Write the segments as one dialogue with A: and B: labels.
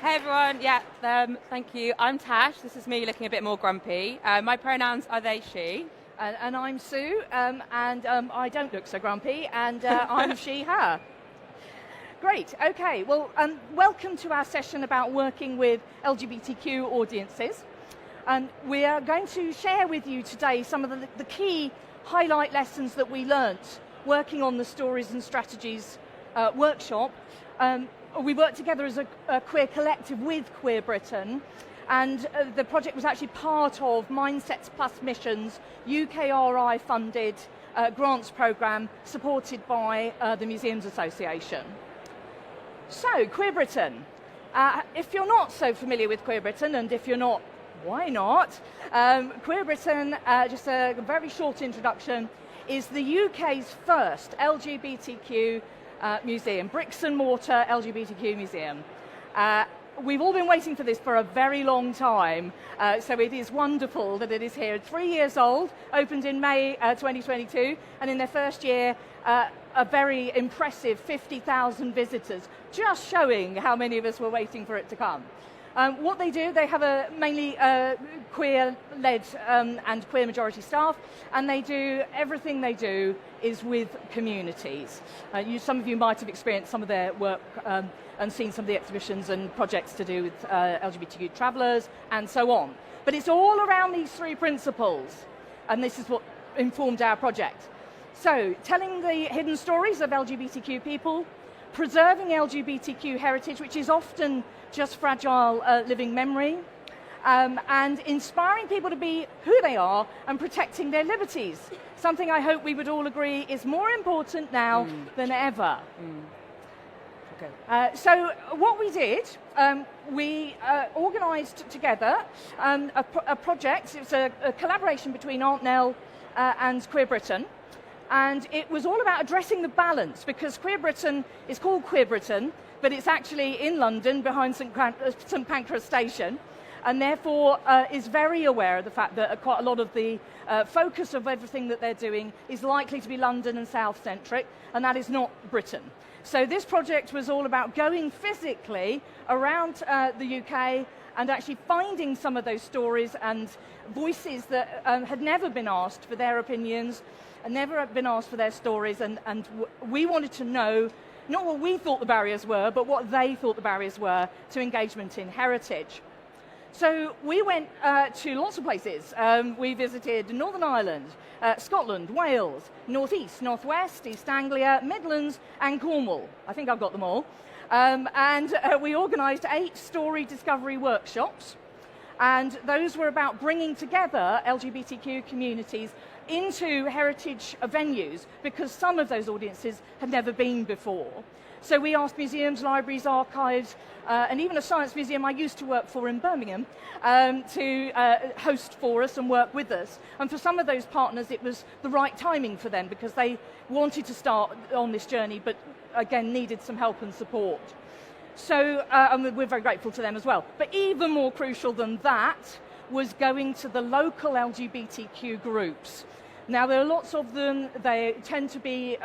A: Hey everyone, thank you. I'm Tash, this is me looking a bit more grumpy. My pronouns are they, she.
B: And I'm Sue, and I don't look so grumpy, and I'm she, her. Great, okay, well, welcome to our session about working with LGBTQ audiences. We are going to share with you today some of the key highlight lessons that we learnt working on the Stories and Strategies workshop. We worked together as a queer collective with Queer Britain, and the project was actually part of Mindsets Plus Missions UKRI funded grants programme supported by the Museums Association. So, Queer Britain. If you're not so familiar with Queer Britain, and if you're not, why not? Queer Britain, just a very short introduction, is the UK's first LGBTQ museum, bricks and mortar LGBTQ museum. We've all been waiting for this for a very long time, so it is wonderful that it is here. It's 3 years old, opened in May 2022, and in their first year, a very impressive 50,000 visitors, just showing how many of us were waiting for it to come. What they do, they have a mainly queer-led and queer-majority staff, and they do everything they do is with communities. Some of you might have experienced some of their work and seen some of the exhibitions and projects to do with LGBTQ travellers and so on. But it's all around these three principles, and this is what informed our project. So, telling the hidden stories of LGBTQ people, preserving LGBTQ heritage, which is often just fragile living memory, and inspiring people to be who they are and protecting their liberties. Something I hope we would all agree is more important now than ever. Okay. So what we did, we organised together a project. It was a collaboration between ArtNel and Queer Britain. And it was all about addressing the balance, because Queer Britain is called Queer Britain, but it's actually in London behind St Pancras Station, and therefore is very aware of the fact that quite a lot of the focus of everything that they're doing is likely to be London and South-centric, and that is not Britain. So this project was all about going physically around the UK and actually finding some of those stories and voices that had never been asked for their opinions, and never been asked for their stories, and we wanted to know not what we thought the barriers were, but what they thought the barriers were to engagement in heritage. So we went to lots of places. We visited Northern Ireland, Scotland, Wales, North East, North West, East Anglia, Midlands and Cornwall. I think I've got them all. And we organised 8 story discovery workshops, and those were about bringing together LGBTQ communities into heritage venues, because some of those audiences had never been before. So we asked museums, libraries, archives, and even a science museum I used to work for in Birmingham to host for us and work with us. And for some of those partners, it was the right timing for them, because they wanted to start on this journey, but again, needed some help and support. So and we're very grateful to them as well. But even more crucial than that was going to the local LGBTQ groups. Now, there are lots of them. They tend to be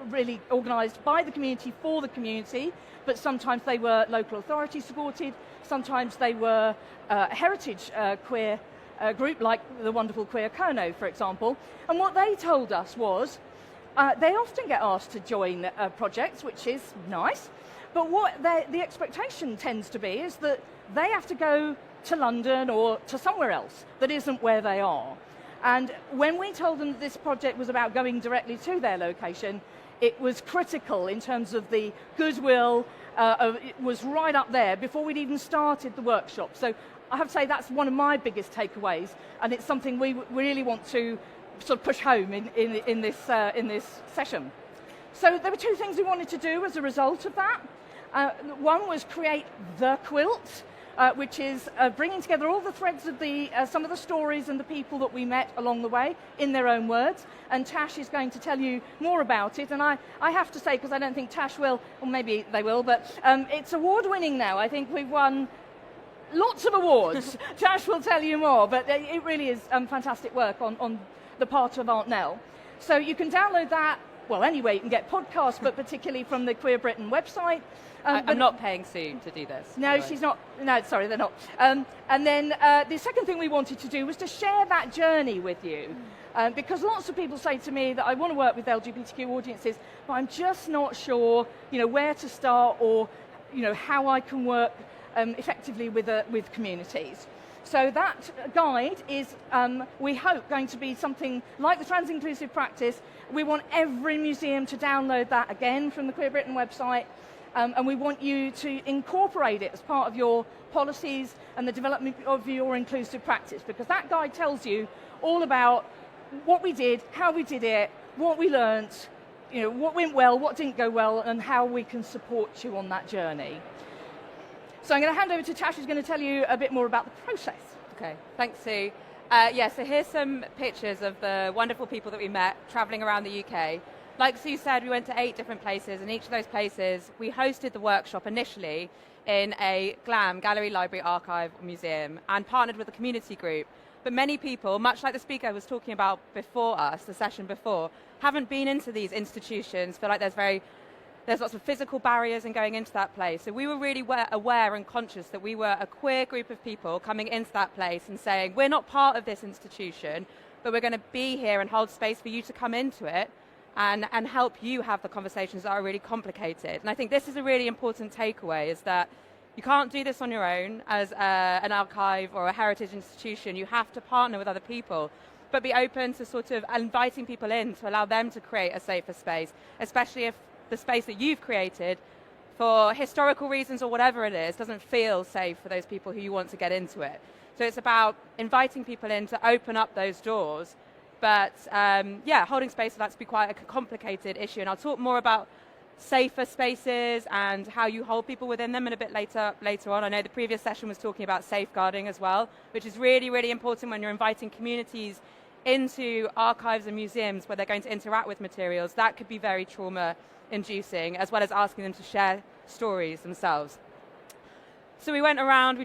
B: really organised by the community for the community, but sometimes they were local authority supported, sometimes they were a heritage queer group, like the wonderful Queer Kerno, for example. And what they told us was they often get asked to join projects, which is nice, but what the expectation tends to be is that they have to go to London or to somewhere else that isn't where they are. And when we told them that this project was about going directly to their location, it was critical in terms of the goodwill. It was right up there before we'd even started the workshop. So I have to say that's one of my biggest takeaways, and it's something we really want to sort of push home in this session. So there were 2 things we wanted to do as a result of that. One was create the Quilt, which is bringing together all the threads of some of the stories and the people that we met along the way in their own words. And Tash is going to tell you more about it. And I have to say, because I don't think Tash will, or maybe they will, but it's award-winning now. I think we've won lots of awards. Tash will tell you more, but it really is fantastic work on the part of ArtNel. So you can download that well, anyway, you can get podcasts, but particularly from the Queer Britain website.
A: I'm not paying Sue to do this.
B: No, she's not. No, sorry, they're not. And then the second thing we wanted to do was to share that journey with you. Because lots of people say to me that I want to work with LGBTQ audiences, but I'm just not sure, where to start or, how I can work effectively with communities. So that guide is, we hope, going to be something like the Trans-Inclusive Practice. We want every museum to download that again from the Queer Britain website, and we want you to incorporate it as part of your policies and the development of your inclusive practice, because that guide tells you all about what we did, how we did it, what we learnt, what went well, what didn't go well, and how we can support you on that journey. So I'm going to hand over to Tash, who's going to tell you a bit more about the process.
A: Okay, thanks, Sue. So here's some pictures of the wonderful people that we met travelling around the UK. Like Sue said, we went to 8 different places, and each of those places, we hosted the workshop initially in a GLAM, Gallery, Library, Archive, Museum, and partnered with a community group. But many people, much like the speaker was talking about before us, the session before, haven't been into these institutions, feel like there's lots of physical barriers in going into that place. So we were really aware and conscious that we were a queer group of people coming into that place and saying, we're not part of this institution, but we're going to be here and hold space for you to come into it and help you have the conversations that are really complicated. And I think this is a really important takeaway, is that you can't do this on your own as an archive or a heritage institution. You have to partner with other people, but be open to sort of inviting people in to allow them to create a safer space, especially if the space that you've created, for historical reasons or whatever it is, doesn't feel safe for those people who you want to get into it. So it's about inviting people in to open up those doors, but holding space for that to be quite a complicated issue. And I'll talk more about safer spaces and how you hold people within them in a bit later on. I know the previous session was talking about safeguarding as well, which is really, really important when you're inviting communities into archives and museums where they're going to interact with materials. That could be very trauma-inducing, as well as asking them to share stories themselves. So we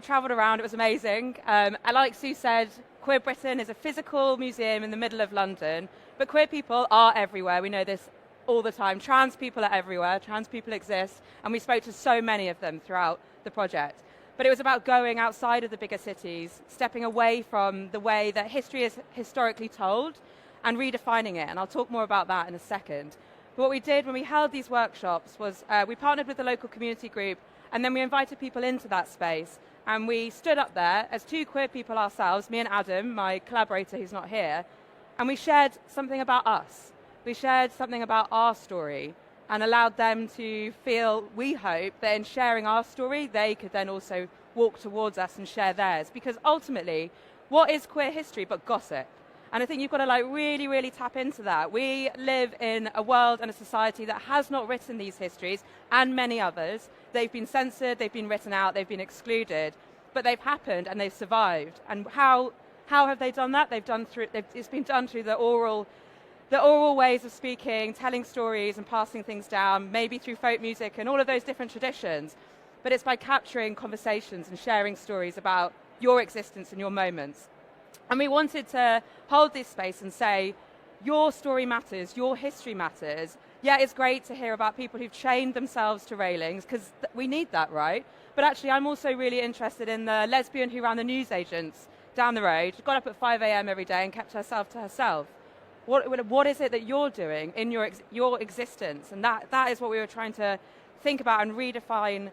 A: travelled around, it was amazing. And like Sue said, Queer Britain is a physical museum in the middle of London, but queer people are everywhere. We know this all the time. Trans people are everywhere, trans people exist, and we spoke to so many of them throughout the project. But it was about going outside of the bigger cities, stepping away from the way that history is historically told and redefining it, and I'll talk more about that in a second. But what we did when we held these workshops was we partnered with the local community group, and then we invited people into that space, and we stood up there as 2 queer people ourselves, me and Adam, my collaborator who's not here, and we shared something about us. We shared something about our story and allowed them to feel, we hope, that in sharing our story, they could then also walk towards us and share theirs. Because ultimately, what is queer history but gossip? And I think you've got to really, really tap into that. We live in a world and a society that has not written these histories, and many others. They've been censored, they've been written out, they've been excluded, but they've happened and they've survived. And how have they done that? It's been done through the oral ways of speaking, telling stories and passing things down, maybe through folk music and all of those different traditions. But it's by capturing conversations and sharing stories about your existence and your moments. And we wanted to hold this space and say, your story matters, your history matters. Yeah, it's great to hear about people who've chained themselves to railings, because we need that, right? But actually, I'm also really interested in the lesbian who ran the newsagents down the road, got up at 5 a.m. every day and kept herself to herself. What is it that you're doing in your existence? And that is what we were trying to think about and redefine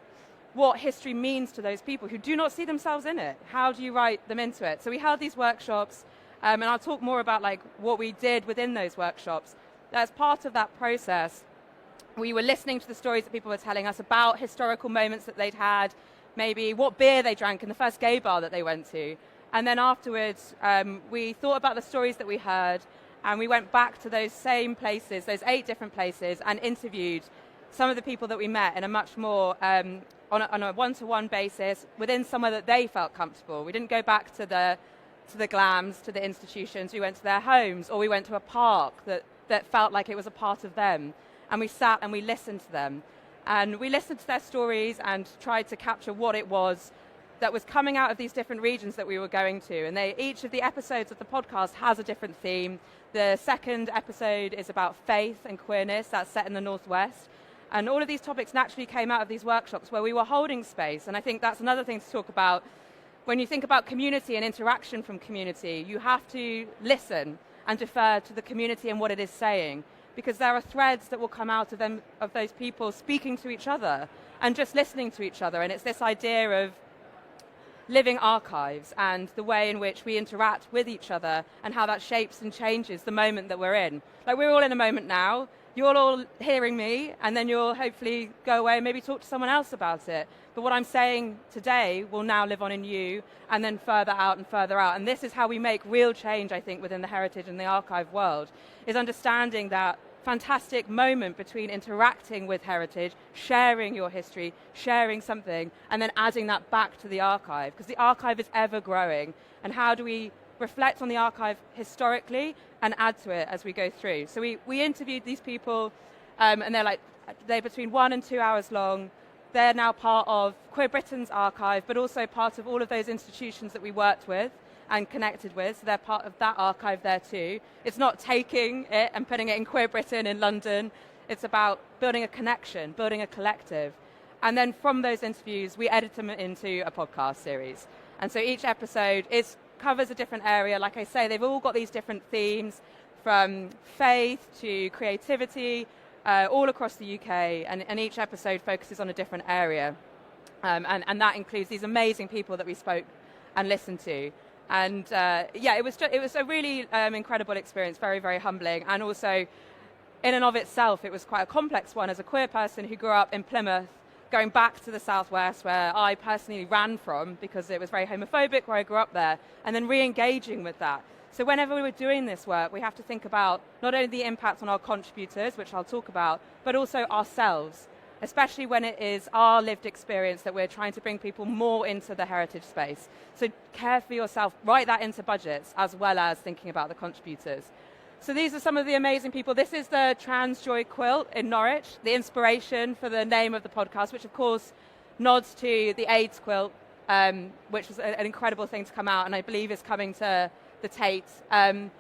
A: what history means to those people who do not see themselves in it. How do you write them into it? So we held these workshops, and I'll talk more about what we did within those workshops. As part of that process, we were listening to the stories that people were telling us about historical moments that they'd had, maybe what beer they drank in the first gay bar that they went to. And then afterwards, we thought about the stories that we heard, and we went back to those same places, those 8 different places, and interviewed some of the people that we met in a much more, on a one-to-one basis, within somewhere that they felt comfortable. We didn't go back to the GLAMs, to the institutions. We went to their homes, or we went to a park that felt like it was a part of them. And we sat and we listened to them. And we listened to their stories and tried to capture what it was that was coming out of these different regions that we were going to. And each of the episodes of the podcast has a different theme. The second episode is about faith and queerness. That's set in the Northwest. And all of these topics naturally came out of these workshops where we were holding space. And I think that's another thing to talk about. When you think about community and interaction from community, you have to listen and defer to the community and what it is saying, because there are threads that will come out of them, of those people speaking to each other and just listening to each other. And it's this idea of living archives and the way in which we interact with each other and how that shapes and changes the moment that we're in. Like, we're all in a moment now. You're all hearing me, and then you'll hopefully go away and maybe talk to someone else about it. But what I'm saying today will now live on in you, and then further out and further out. And this is how we make real change, I think, within the heritage and the archive world, is understanding that fantastic moment between interacting with heritage, sharing your history, sharing something, and then adding that back to the archive, because the archive is ever growing. And how do we reflect on the archive historically and add to it as we go through? So we interviewed these people, and they're between 1 and 2 hours long. They're now part of Queer Britain's archive, but also part of all of those institutions that we worked with and connected with, so they're part of that archive there too. It's not taking it and putting it in Queer Britain in London. It's about building a connection, building a collective. And then from those interviews, we edit them into a podcast series. And so each episode covers a different area. Like I say, they've all got these different themes, from faith to creativity, all across the UK, and each episode focuses on a different area. And that includes these amazing people that we spoke and listened to. And it was a really incredible experience, very, very humbling. And also, in and of itself, it was quite a complex one as a queer person who grew up in Plymouth, going back to the Southwest, where I personally ran from because it was very homophobic where I grew up there, and then re-engaging with that. So whenever we were doing this work, we have to think about not only the impact on our contributors, which I'll talk about, but also ourselves, especially when it is our lived experience that we're trying to bring people more into the heritage space. So care for yourself, write that into budgets, as well as thinking about the contributors. So these are some of the amazing people. This is the Trans Joy Quilt in Norwich, the inspiration for the name of the podcast, which of course nods to the AIDS quilt, which was an incredible thing to come out, and I believe is coming to the Tate. And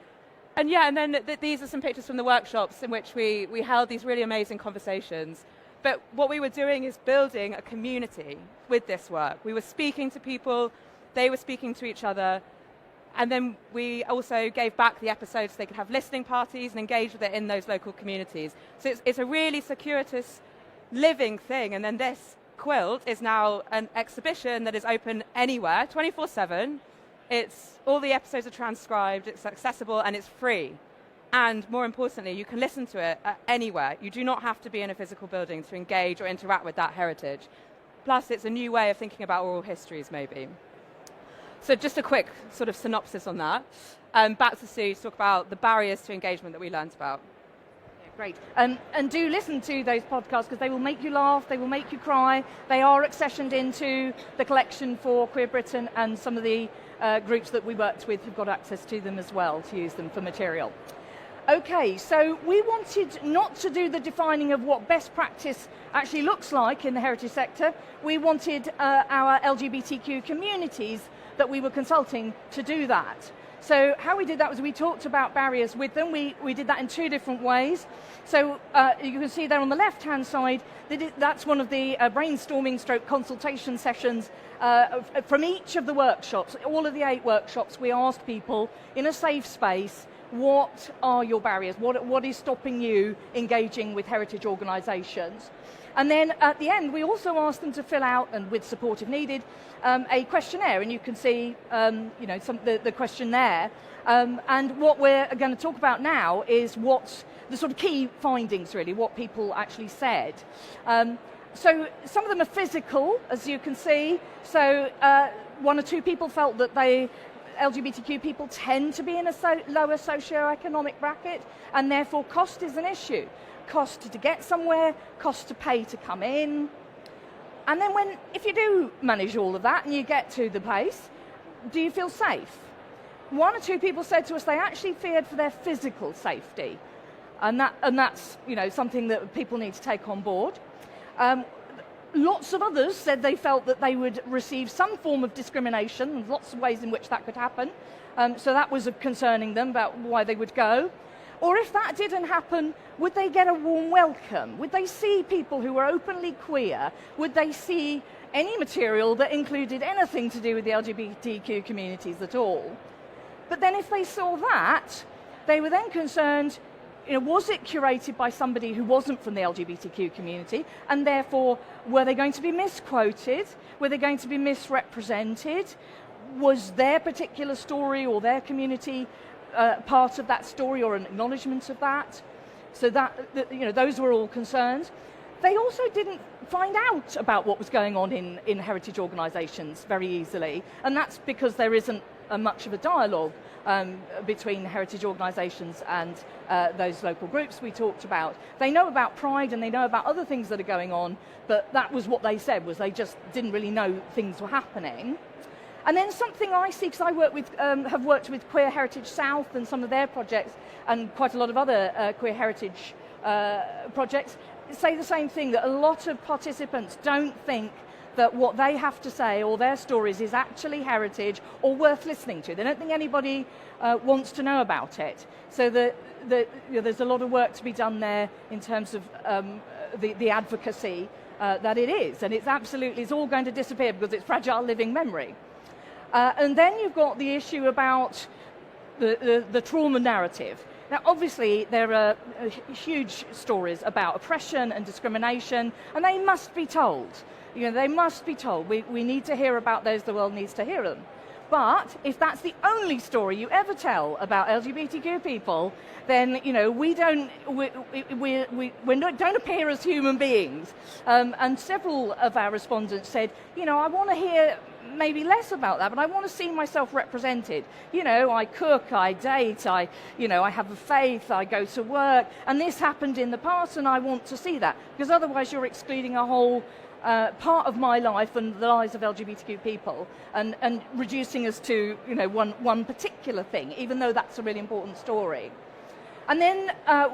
A: then these are some pictures from the workshops in which we held these really amazing conversations. But what we were doing is building a community with this work. We were speaking to people, they were speaking to each other, and then we also gave back the episodes so they could have listening parties and engage with it in those local communities. So it's a really circuitous, living thing. And then this quilt is now an exhibition that is open anywhere, 24/7. All the episodes are transcribed, it's accessible, and it's free. And more importantly, you can listen to it anywhere. You do not have to be in a physical building to engage or interact with that heritage. Plus, it's a new way of thinking about oral histories, maybe. So just a quick sort of synopsis on that. Back to Sue to talk about the barriers to engagement that we learned about.
B: Yeah, great. And do listen to those podcasts, because they will make you laugh, they will make you cry. They are accessioned into the collection for Queer Britain, and some of the groups that we worked with have got access to them as well to use them for material. Okay, so we wanted not to do the defining of what best practice actually looks like in the heritage sector. We wanted our LGBTQ communities that we were consulting to do that. So how we did that was we talked about barriers with them. We did that in 2 different ways. So you can see there on the left-hand side, that's one of the brainstorming stroke consultation sessions from each of the workshops. All of the 8 workshops, we asked people in a safe space, what are your barriers? What is stopping you engaging with heritage organisations? And then at the end, we also asked them to fill out, and with support if needed, a questionnaire. And you can see the question there. And what we're going to talk about now is what's the sort of key findings, really, what people actually said. So some of them are physical, as you can see. So 1 or 2 people felt that LGBTQ people tend to be in a lower socio-economic bracket, and therefore cost is an issue. Cost to get somewhere, cost to pay to come in. And then if you do manage all of that and you get to the place, do you feel safe? 1 or 2 people said to us they actually feared for their physical safety. And that's something that people need to take on board. Lots of others said they felt that they would receive some form of discrimination, and lots of ways in which that could happen. So that was concerning them about why they would go. Or if that didn't happen, would they get a warm welcome? Would they see people who were openly queer? Would they see any material that included anything to do with the LGBTQ communities at all? But then if they saw that, they were then concerned, was it curated by somebody who wasn't from the LGBTQ community? And therefore, were they going to be misquoted? Were they going to be misrepresented? Was their particular story or their community part of that story or an acknowledgement of that? So those were all concerns. They also didn't find out about what was going on in heritage organisations very easily, and that's because there isn't much of a dialogue between heritage organisations and those local groups we talked about. They know about Pride and they know about other things that are going on, but that was what they said, was they just didn't really know things were happening. And then something I see, because I have worked with Queer Heritage South and some of their projects, and quite a lot of other queer heritage projects, say the same thing, that a lot of participants don't think that what they have to say or their stories is actually heritage or worth listening to. They don't think anybody wants to know about it. So there's a lot of work to be done there in terms of the advocacy that it is. And it's all going to disappear because it's fragile living memory. And then you've got the issue about the trauma narrative. Now, obviously, there are huge stories about oppression and discrimination, and they must be told. They must be told. We need to hear about those. The world needs to hear them. But if that's the only story you ever tell about LGBTQ people, then we don't appear as human beings. And several of our respondents said, I want to hear maybe less about that, but I want to see myself represented. I cook, I date, I have a faith, I go to work, and this happened in the past, and I want to see that, because otherwise you're excluding a whole part of my life and the lives of LGBTQ people, and reducing us to one particular thing, even though that's a really important story. And then our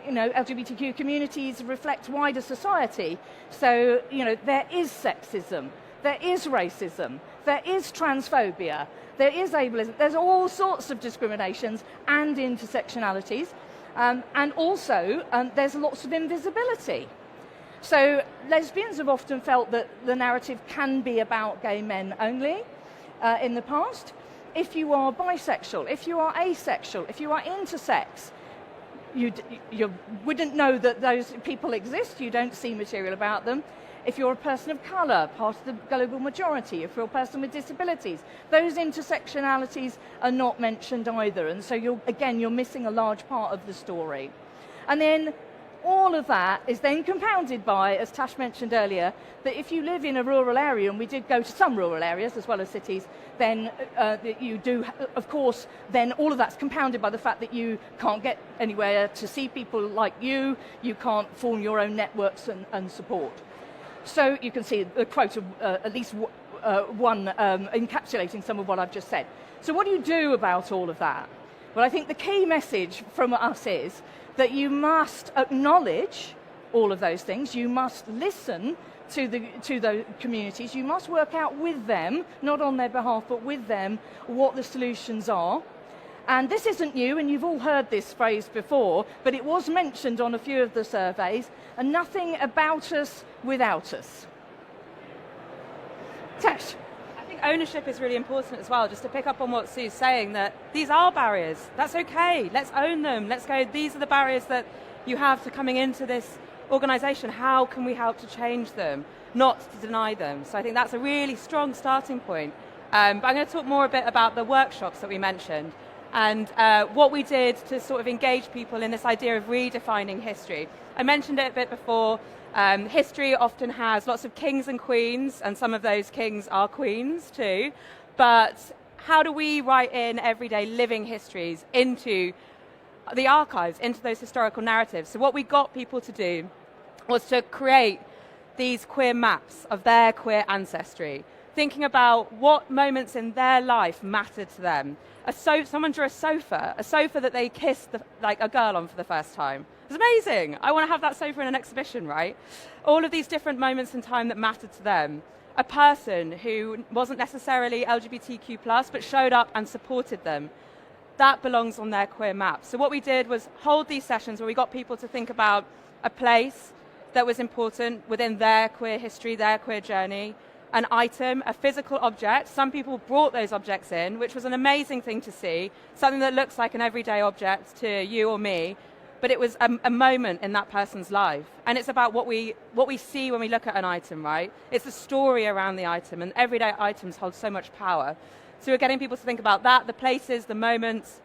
B: LGBTQ communities reflect wider society. So there is sexism, there is racism, there is transphobia, there is ableism, there's all sorts of discriminations and intersectionalities, and also there's lots of invisibility. So lesbians have often felt that the narrative can be about gay men only in the past. If you are bisexual, if you are asexual, if you are intersex, you wouldn't know that those people exist, you don't see material about them. If you're a person of colour, part of the global majority, if you're a person with disabilities, those intersectionalities are not mentioned either, and so you're missing a large part of the story. And then all of that is then compounded by, as Tash mentioned earlier, that if you live in a rural area, and we did go to some rural areas as well as cities, then you do, of course, then all of that's compounded by the fact that you can't get anywhere to see people like you can't form your own networks and support. So you can see a quote of at least one encapsulating some of what I've just said. So what do you do about all of that? Well, I think the key message from us is that you must acknowledge all of those things. You must listen to the communities. You must work out with them, not on their behalf, but with them, what the solutions are. And this isn't new, and you've all heard this phrase before, but it was mentioned on a few of the surveys, and nothing about us without us. Tash.
A: I think ownership is really important as well, just to pick up on what Sue's saying, that these are barriers. That's okay. Let's own them. Let's go, these are the barriers that you have to coming into this organisation. How can we help to change them, not to deny them? So I think that's a really strong starting point. But I'm going to talk more a bit about the workshops that we mentioned, and what we did to sort of engage people in this idea of redefining history. I mentioned it a bit before. History often has lots of kings and queens, and some of those kings are queens too. But how do we write in everyday living histories into the archives, into those historical narratives? So what we got people to do was to create these queer maps of their queer ancestry thinking about what moments in their life mattered to them. Someone drew a sofa that they kissed like a girl on for the first time. It's amazing. I want to have that sofa in an exhibition, right? All of these different moments in time that mattered to them. A person who wasn't necessarily LGBTQ+, but showed up and supported them. That belongs on their queer map. So what we did was hold these sessions where we got people to think about a place that was important within their queer history, their queer journey, an item, a physical object. Some people brought those objects in, which was an amazing thing to see, something that looks like an everyday object to you or me, but it was a moment in that person's life. And it's about what we see when we look at an item, right? It's the story around the item, and everyday items hold so much power. So we're getting people to think about that, the places, the moments,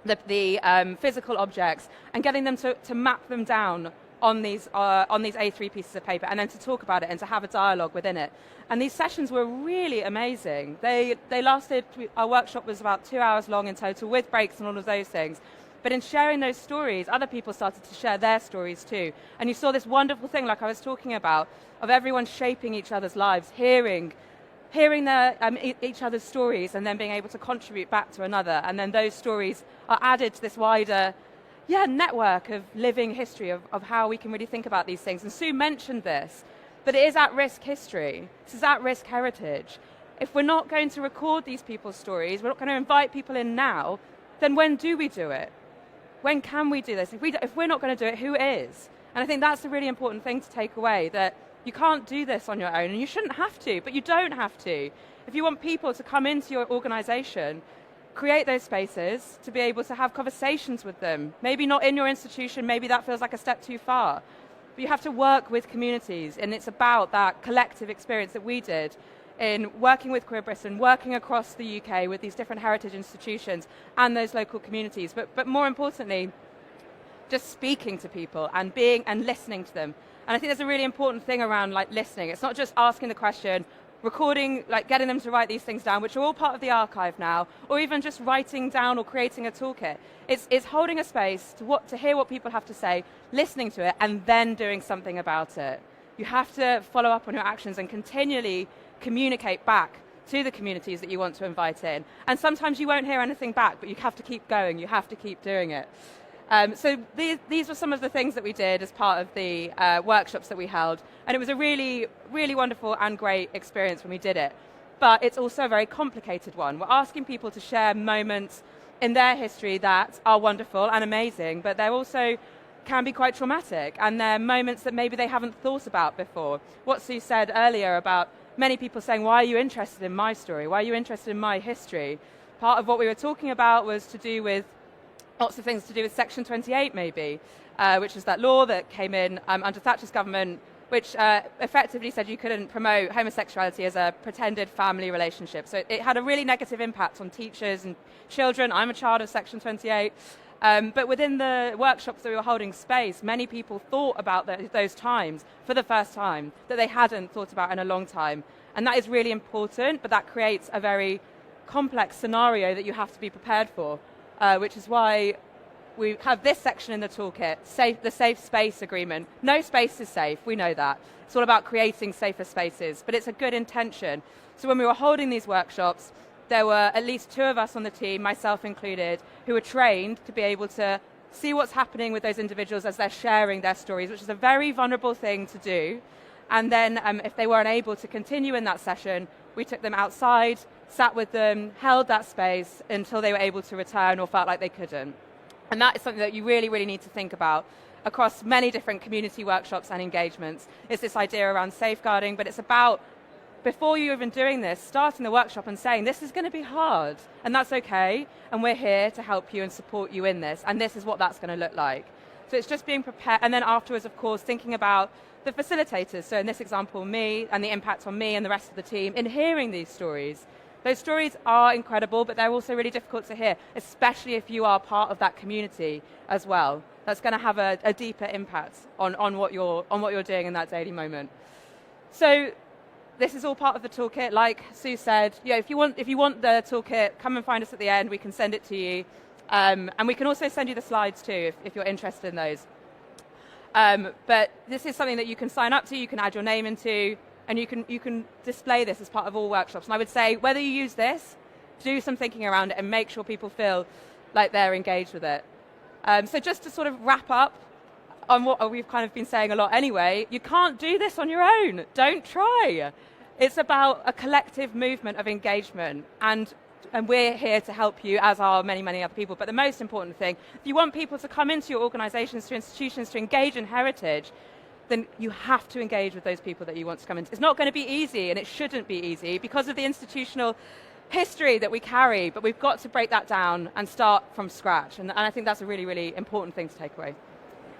A: the physical objects, and getting them to map them down on these A3 pieces of paper, and then to talk about it and to have a dialogue within it. And these sessions were really amazing. They lasted, our workshop was about 2 hours long in total, with breaks and all of those things. But in sharing those stories, other people started to share their stories too. And you saw this wonderful thing, like I was talking about, of everyone shaping each other's lives, hearing each other's stories, and then being able to contribute back to another. And then those stories are added to this wider network of living history of how we can really think about these things. And Sue mentioned this, but it is at-risk history. This is at-risk heritage. If we're not going to record these people's stories, we're not going to invite people in now, then when do we do it? When can we do this? If we're not going to do it, who is? And I think that's a really important thing to take away, that you can't do this on your own, and you shouldn't have to, but you don't have to. If you want people to come into your organization, create those spaces to be able to have conversations with them. Maybe not in your institution, maybe that feels like a step too far. But you have to work with communities, and it's about that collective experience that we did in working with Queer Britain, working across the UK with these different heritage institutions and those local communities. But more importantly, just speaking to people and listening to them. And I think there's a really important thing around like listening. It's not just asking the question, recording, like getting them to write these things down, which are all part of the archive now, or even just writing down or creating a toolkit. It's holding a space to hear what people have to say, listening to it, and then doing something about it. You have to follow up on your actions and continually communicate back to the communities that you want to invite in. And sometimes you won't hear anything back, but you have to keep going, you have to keep doing it. So these were some of the things that we did as part of the workshops that we held, and it was a really, really wonderful and great experience when we did it. But it's also a very complicated one. We're asking people to share moments in their history that are wonderful and amazing, but they're also can be quite traumatic, and they're moments that maybe they haven't thought about before. What Sue said earlier about many people saying, why are you interested in my story? Why are you interested in my history? Part of what we were talking about was to do with lots of things to do with Section 28 maybe, which is that law that came in under Thatcher's government, which effectively said you couldn't promote homosexuality as a pretended family relationship. So it had a really negative impact on teachers and children. I'm a child of Section 28. But within the workshops that we were holding space, many people thought about those times for the first time that they hadn't thought about in a long time. And that is really important, but that creates a very complex scenario that you have to be prepared for, which is why we have this section in the toolkit, the safe space agreement. No space is safe, we know that. It's all about creating safer spaces, but it's a good intention. So when we were holding these workshops, there were at least 2 of us on the team, myself included, who were trained to be able to see what's happening with those individuals as they're sharing their stories, which is a very vulnerable thing to do. And then if they weren't able to continue in that session, we took them outside, sat with them, held that space until they were able to return or felt like they couldn't. And that is something that you really, really need to think about across many different community workshops and engagements. It's this idea around safeguarding, but it's about, before you're even doing this, starting the workshop and saying, this is going to be hard, and that's okay, and we're here to help you and support you in this, and this is what that's going to look like. So it's just being prepared, and then afterwards, of course, thinking about the facilitators, so in this example, me, and the impact on me and the rest of the team in hearing these stories. Those stories are incredible, but they're also really difficult to hear, especially if you are part of that community as well. That's going to have a deeper impact on what you're doing in that daily moment. So this is all part of the toolkit. Like Sue said, if you want the toolkit, come and find us at the end. We can send it to you, and we can also send you the slides too if you're interested in those. But this is something that you can sign up to. You can add your name into. and you can display this as part of all workshops. And I would say, whether you use this, do some thinking around it and make sure people feel like they're engaged with it. So just to sort of wrap up on what we've kind of been saying a lot anyway, you can't do this on your own. Don't try. It's about a collective movement of engagement, and we're here to help you, as are many, many other people. But the most important thing, if you want people to come into your organisations, to institutions, to engage in heritage, then you have to engage with those people that you want to come into. It's not going to be easy, and it shouldn't be easy because of the institutional history that we carry, but we've got to break that down and start from scratch. And I think that's a really, really important thing to take away.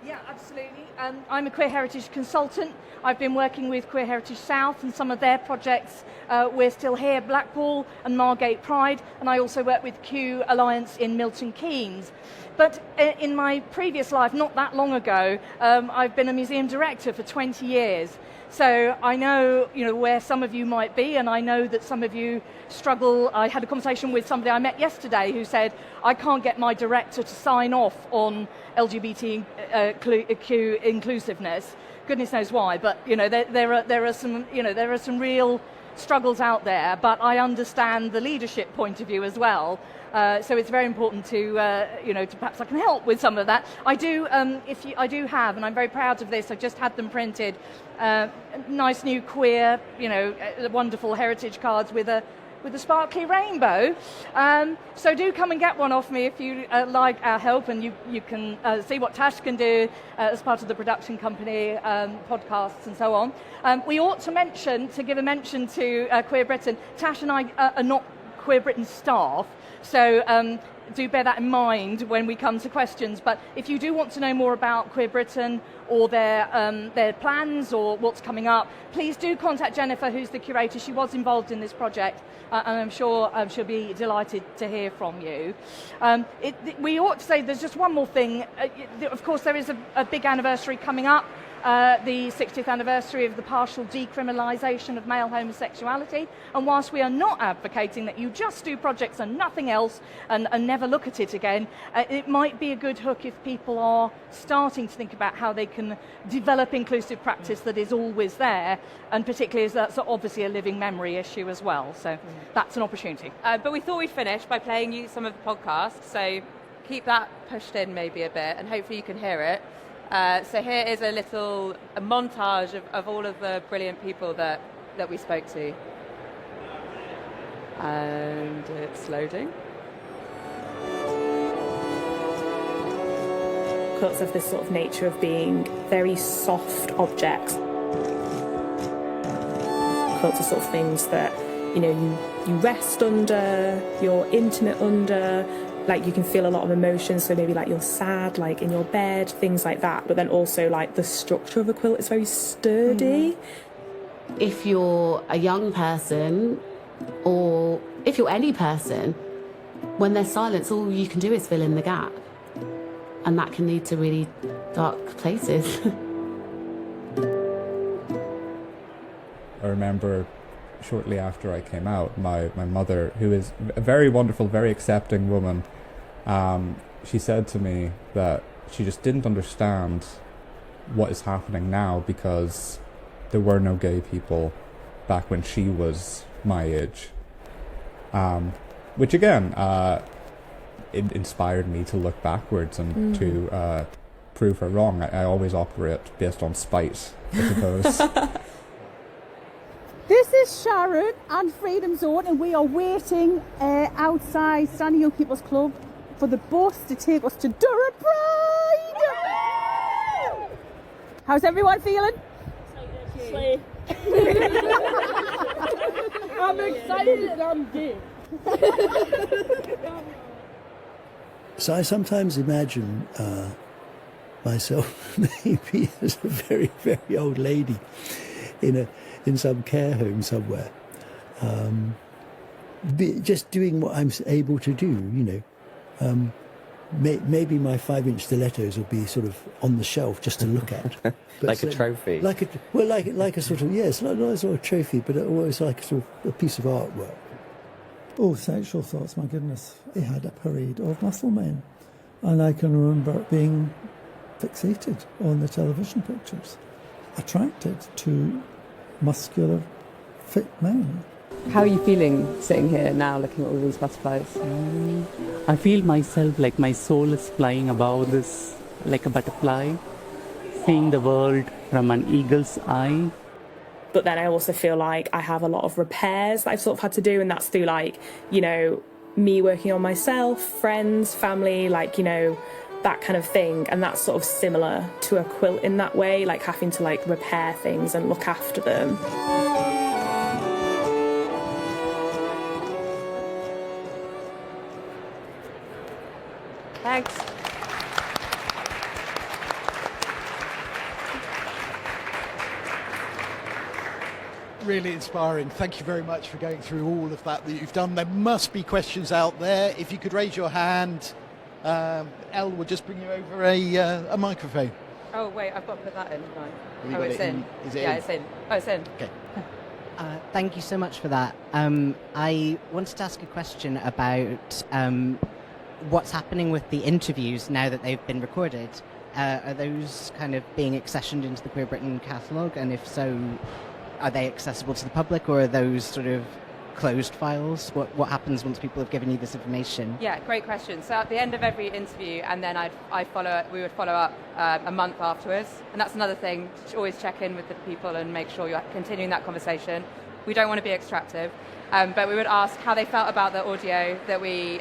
B: Yeah, absolutely. I'm a queer heritage consultant. I've been working with Queer Heritage South and some of their projects. We're Still Here, Blackpool and Margate Pride, and I also work with Q Alliance in Milton Keynes. But in my previous life, not that long ago, I've been a museum director for 20 years. So I know, where some of you might be, and I know that some of you struggle. I had a conversation with somebody I met yesterday who said, I can't get my director to sign off on LGBTQ inclusiveness. Goodness knows why, but there are some real struggles out there. But I understand the leadership point of view as well. So it's very important to perhaps I can help with some of that. I do, I do have, and I'm very proud of this. I just had them printed, nice new queer, wonderful heritage cards with a sparkly rainbow. So do come and get one off me if you like our help, and you can see what Tash can do as part of the production company, podcasts and so on. We ought to give a mention to Queer Britain. Tash and I are not Queer Britain staff, so do bear that in mind when we come to questions. But if you do want to know more about Queer Britain or their plans or what's coming up, please do contact Jennifer, who's the curator. She was involved in this project, and I'm sure she'll be delighted to hear from you. We ought to say there's just one more thing. Of course, there is a big anniversary coming up. The 60th anniversary of the partial decriminalisation of male homosexuality. And whilst we are not advocating that you just do projects and nothing else and never look at it again, it might be a good hook if people are starting to think about how they can develop inclusive practice that is always there, and particularly as that's obviously a living memory issue as well. So that's an opportunity.
A: But we thought we'd finish by playing you some of the podcasts, so keep that pushed in maybe a bit, and hopefully you can hear it. So here is a montage of all of the brilliant people that we spoke to. And it's loading.
C: Quilts have this sort of nature of being very soft objects. Quilts are sort of things that, you rest under, you're intimate under. Like, you can feel a lot of emotion, so maybe like you're sad, like in your bed, things like that. But then also, like, the structure of a quilt is very sturdy.
D: If you're a young person, or if you're any person, when there's silence, all you can do is fill in the gap. And that can lead to really dark places.
E: I remember shortly after I came out, my mother, who is a very wonderful, very accepting woman, she said to me that she just didn't understand what is happening now because there were no gay people back when she was my age. Which again, it inspired me to look backwards and to prove her wrong. I always operate based on spite, I suppose.
F: This is Sharon and Freedom Zone, and we are waiting outside Standing Young People's Club for the bus to take us to Durham Pride. How's everyone feeling?
G: Slay. I'm excited and I'm gay.
H: So I sometimes imagine myself maybe as a very, very old lady in some care home somewhere, just doing what I'm able to do, Maybe my 5-inch stilettos will be sort of on the shelf just to look at. But
I: like a trophy?
H: Like a sort of, yes, not a sort of trophy, but always like a sort of a piece of artwork.
J: Oh, sexual thoughts, my goodness. They had a parade of muscle men. And I can remember being fixated on the television pictures, attracted to muscular, fit men.
I: How are you feeling sitting here now looking at all these butterflies?
K: I feel myself like my soul is flying above this like a butterfly, seeing the world from an eagle's eye.
C: But then I also feel like I have a lot of repairs that I've sort of had to do, and that's through like, you know, me working on myself, friends, family, like, you know, that kind of thing. And that's sort of similar to a quilt in that way, like having to like repair things and look after them.
A: Thanks.
L: Really inspiring. Thank you very much for going through all of that you've done. There must be questions out there. If you could raise your hand, Elle will just bring you over a microphone.
A: Oh, wait, I've got to put that in, right?
L: Have you
A: Oh,
L: got
A: it's
L: it
A: in.
L: Is it
A: Yeah,
L: in?
A: it's in. Oh, it's in.
L: Okay.
M: Thank you so much for that. I wanted to ask a question about what's happening with the interviews now that they've been recorded. Are those kind of being accessioned into the Queer Britain catalogue? And if so, are they accessible to the public, or are those sort of closed files? What happens once people have given you this information?
A: Yeah, great question. So at the end of every interview, and then we would follow up a month afterwards. And that's another thing, to always check in with the people and make sure you're continuing that conversation. We don't want to be extractive, but we would ask how they felt about the audio that we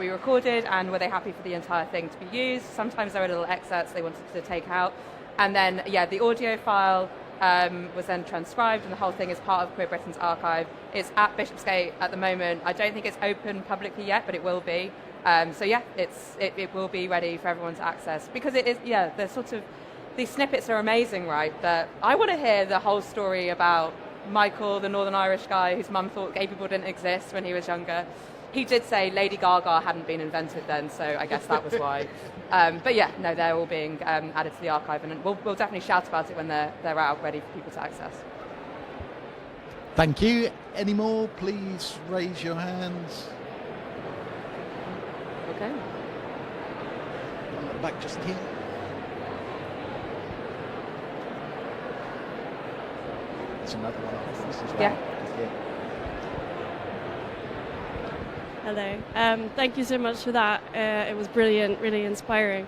A: recorded, and were they happy for the entire thing to be used. Sometimes there were little excerpts they wanted to take out. And then, yeah, the audio file was then transcribed, and the whole thing is part of Queer Britain's archive. It's at Bishopsgate at the moment. I don't think it's open publicly yet, but it will be. So yeah, it will be ready for everyone to access, because it is, yeah, these snippets are amazing, right? That I want to hear the whole story about Michael, the Northern Irish guy whose mum thought gay people didn't exist when he was younger. He did say Lady Gaga hadn't been invented then, so I guess that was why. But yeah, no, they're all being added to the archive, and we'll definitely shout about it when they're out, ready for people to access.
L: Thank you. Any more? Please raise your hands.
A: Okay.
L: Back just here. There's another one off this as well.
A: Yeah.
L: Just here.
N: Hello. Thank you so much for that. It was brilliant, really inspiring.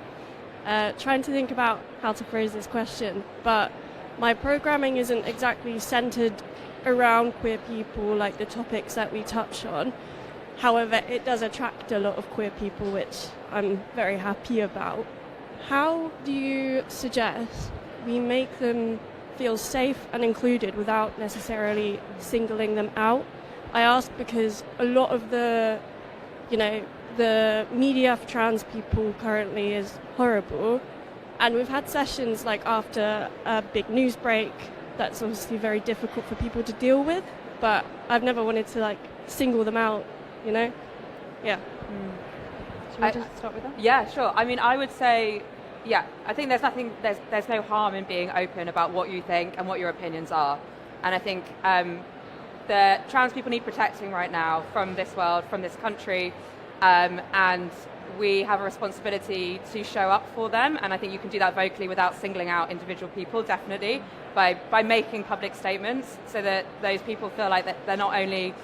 N: Trying to think about how to phrase this question, but my programming isn't exactly centered around queer people, like the topics that we touch on. However, it does attract a lot of queer people, which I'm very happy about. How do you suggest we make them feel safe and included without necessarily singling them out? I ask because a lot of the media for trans people currently is horrible, and we've had sessions like after a big news break that's obviously very difficult for people to deal with, but I've never wanted to like single them out, you know? Yeah. Should we just start with that?
A: Yeah, sure. I mean, I would say, yeah, I think there's no harm in being open about what you think and what your opinions are. And I think the trans people need protecting right now from this world, from this country, and we have a responsibility to show up for them. And I think you can do that vocally without singling out individual people, definitely, by making public statements so that those people feel like that they're not only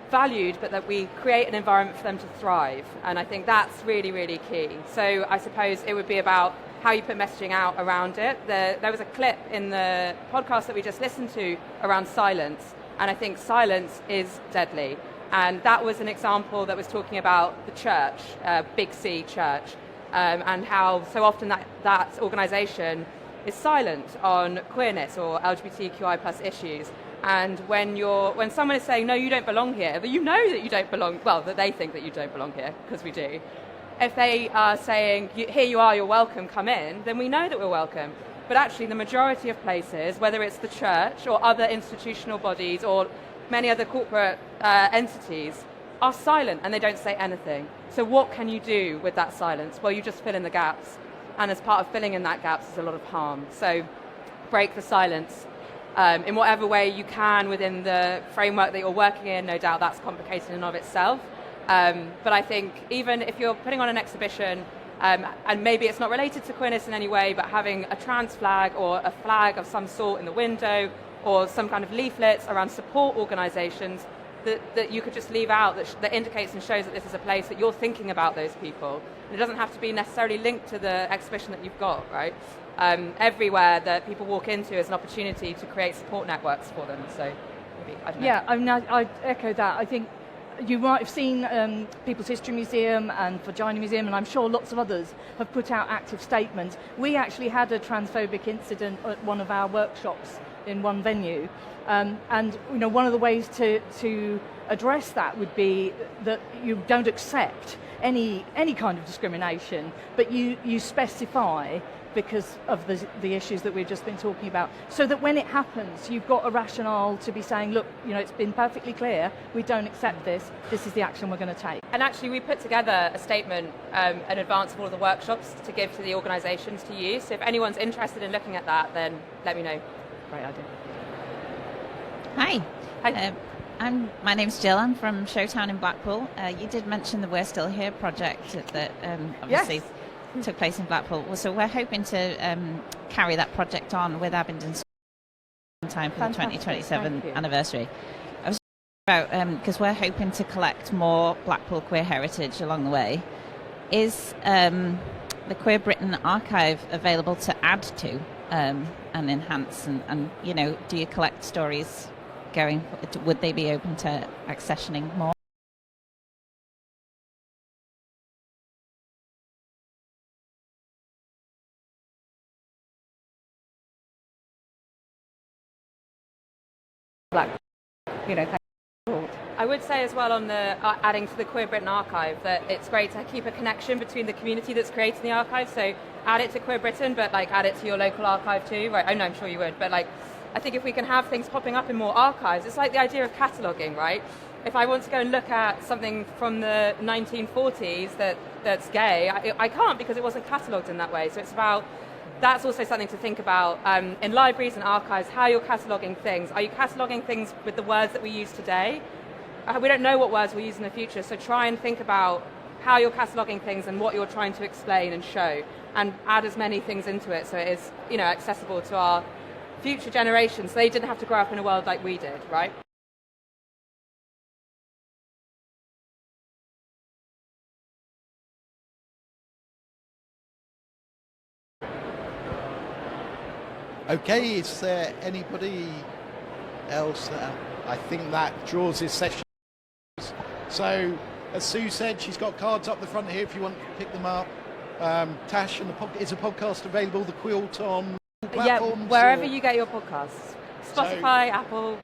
A: valued, but that we create an environment for them to thrive. And I think that's really, really key. So I suppose it would be about how you put messaging out around it. There was a clip in the podcast that we just listened to around silence, and I think silence is deadly. And that was an example that was talking about the church, Big C Church, and how so often that organisation is silent on queerness or LGBTQI plus issues. And when someone is saying, no, you don't belong here, that you know that you don't belong, well, that they think that you don't belong here, because we do. If they are saying, here you are, you're welcome, come in, then we know that we're welcome. But actually the majority of places, whether it's the church or other institutional bodies or many other corporate entities, are silent and they don't say anything. So what can you do with that silence? Well, you just fill in the gaps. And as part of filling in that gaps is a lot of harm. So break the silence in whatever way you can within the framework that you're working in. No doubt that's complicated in and of itself. But I think even if you're putting on an exhibition, and maybe it's not related to queerness in any way, but having a trans flag or a flag of some sort in the window, or some kind of leaflets around support organisations that you could just leave out that indicates and shows that this is a place that you're thinking about those people. And it doesn't have to be necessarily linked to the exhibition that you've got, right? Everywhere that people walk into is an opportunity to create support networks for them. So maybe, I don't know.
B: Yeah, I mean, I echo that. I think you might have seen People's History Museum and Vagina Museum, and I'm sure lots of others have put out active statements. We actually had a transphobic incident at one of our workshops in one venue, and you know, one of the ways to address that would be that you don't accept any kind of discrimination, but you specify because of the issues that we've just been talking about, so that when it happens, you've got a rationale to be saying, look, you know, it's been perfectly clear, we don't accept this, this is the action we're going to take.
A: And actually we put together a statement in advance of all of the workshops to give to the organisations to use, so if anyone's interested in looking at that, then let me know.
B: Great idea.
O: Hi.
A: Hi.
O: My name's Jill. I'm from Showtown in Blackpool. You did mention the We're Still Here project that obviously took place in Blackpool. So we're hoping to carry that project on with Abingdon in time for
B: Fantastic.
O: the 2027
B: Thank you.
O: anniversary. I was about because we're hoping to collect more Blackpool queer heritage along the way. Is the Queer Britain archive available to add to and enhance? And you know, do you collect stories going? Would they be open to accessioning more?
A: I would say as well on the adding to the Queer Britain archive that it's great to keep a connection between the community that's creating the archive. So add it to Queer Britain, but like add it to your local archive too. Right? I know, I'm sure you would, but like I think if we can have things popping up in more archives, it's like the idea of cataloguing, right? If I want to go and look at something from the 1940s that's gay, I can't because it wasn't catalogued in that way. So it's about, that's also something to think about in libraries and archives, how you're cataloguing things. Are you cataloguing things with the words that we use today? We don't know what words we'll use in the future, so try and think about how you're cataloguing things and what you're trying to explain and show, and add as many things into it so it is, you know, accessible to our future generations, so they didn't have to grow up in a world like we did, right?
L: Okay, is there anybody else? I think that draws this session. So, as Sue said, she's got cards up the front here if you want to pick them up. Tash, and is a podcast available, the Quilt, on platforms?
A: Yeah, wherever you get your podcasts. Spotify, Apple,